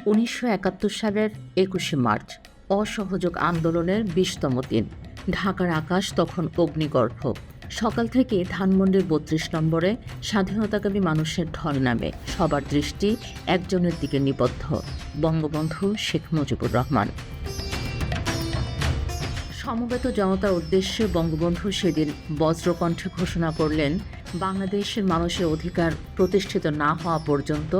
১৯৭১ সালের ২১শে মার্চ অসহযোগ আন্দোলনের ২০তম দিন। ঢাকার আকাশ তখন অগ্নিগর্ভ। সকাল থেকে ধানমন্ডির ৩২ নম্বরে স্বাধীনতাকামী মানুষের ঢল নামে। সবার দৃষ্টি একজনের দিকে নিবদ্ধ, বঙ্গবন্ধু শেখ মুজিবুর রহমান। সমবেত জনতার উদ্দেশ্যে বঙ্গবন্ধু সেদিন বজ্রকণ্ঠে ঘোষণা করলেন, বাংলাদেশের মানুষের অধিকার প্রতিষ্ঠিত না হওয়া পর্যন্ত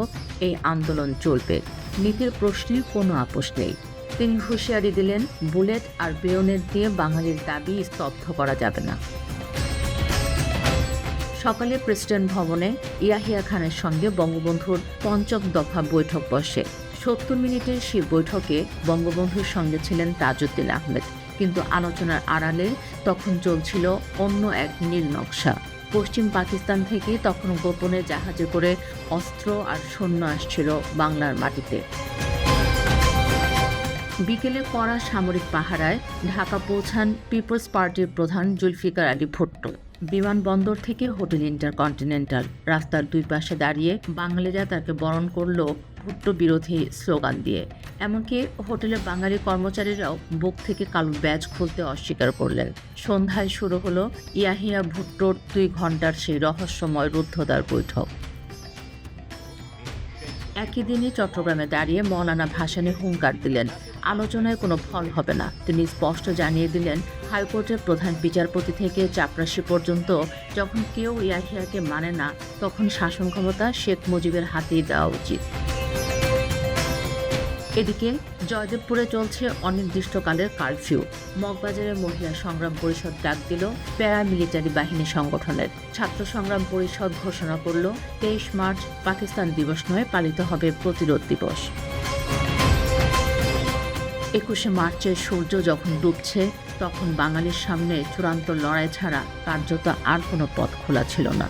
এই আন্দোলন চলবে। নীতির প্রশ্নে কোনো আপোষ নেই। তিনি হুঁশিয়ারি দিলেন, বুলেট আর বেয়োনেট দিয়ে বাঙালির দাবি স্তব্ধ করা যাবে না। সকালে প্রেসিডেন্ট ভবনে ইয়াহিয়া খানের সঙ্গে বঙ্গবন্ধুর পঞ্চম দফা বৈঠক বসে। ৭০ মিনিটের সেই বৈঠকে বঙ্গবন্ধুর সঙ্গে ছিলেন তাজউদ্দিন আহমেদ। কিন্তু আলোচনার আড়ালে তখন চলছিল অন্য এক নীল নকশা। পশ্চিম পাকিস্তান থেকে তখন গোপনে জাহাজে করে অস্ত্র আর সৈন্য আসছিল বাংলার মাটিতে। বিকেলে কড়া সামরিক পাহারায় ঢাকা পৌঁছান পিপলস পার্টির প্রধান জুলফিকার আলী ভুট্টো। বিমানবন্দর থেকে হোটেল ইন্টারকন্টিনেন্টাল। রাস্তার দুই পাশে দাঁড়িয়ে বাঙালিরা তাকে বরণ করল ভুট্টো বিরোধী স্লোগান দিয়ে। এমনকি হোটেলের বাঙালি কর্মচারীরাও বুক থেকে কালো ব্যাজ খুলতে অস্বীকার করলেন। সন্ধ্যায় শুরু হলো ইয়াহিয়া ভুট্টোর ২ ঘণ্টার সেই রহস্যময় রুদ্ধদ্বার বৈঠক। একই দিনই চট্টগ্রামে দাঁড়িয়ে মৌলানা ভাসানী হুঙ্কার দিলেন, আলোচনায় কোনো ফল হবে না। তিনি স্পষ্ট জানিয়ে দিলেন, হাইকোর্টের প্রধান বিচারপতি থেকে চাপরাশি পর্যন্ত যখন কেউ ইয়াহিয়াকে মানে না, তখন শাসন ক্ষমতা শেখ মুজিবের হাতেই দেওয়া উচিত। এদিকে জয়দেবপুরে চলছে অনির্দিষ্টকালের কারফিউ। মগবাজারে মহিলা সংগ্রাম পরিষদ ডাক দিল প্যারামিলিটারি বাহিনী সংগঠনের। ছাত্র সংগ্রাম পরিষদ ঘোষণা করল ২৩ মার্চ পাকিস্তান দিবস নয়, পালিত হবে প্রতিরোধ দিবস। ২১শে মার্চের সূর্য যখন ডুবছে, তখন বাঙালির সামনে চূড়ান্ত লড়াই ছাড়া কার্যত আর কোনো পথ খোলা ছিল না।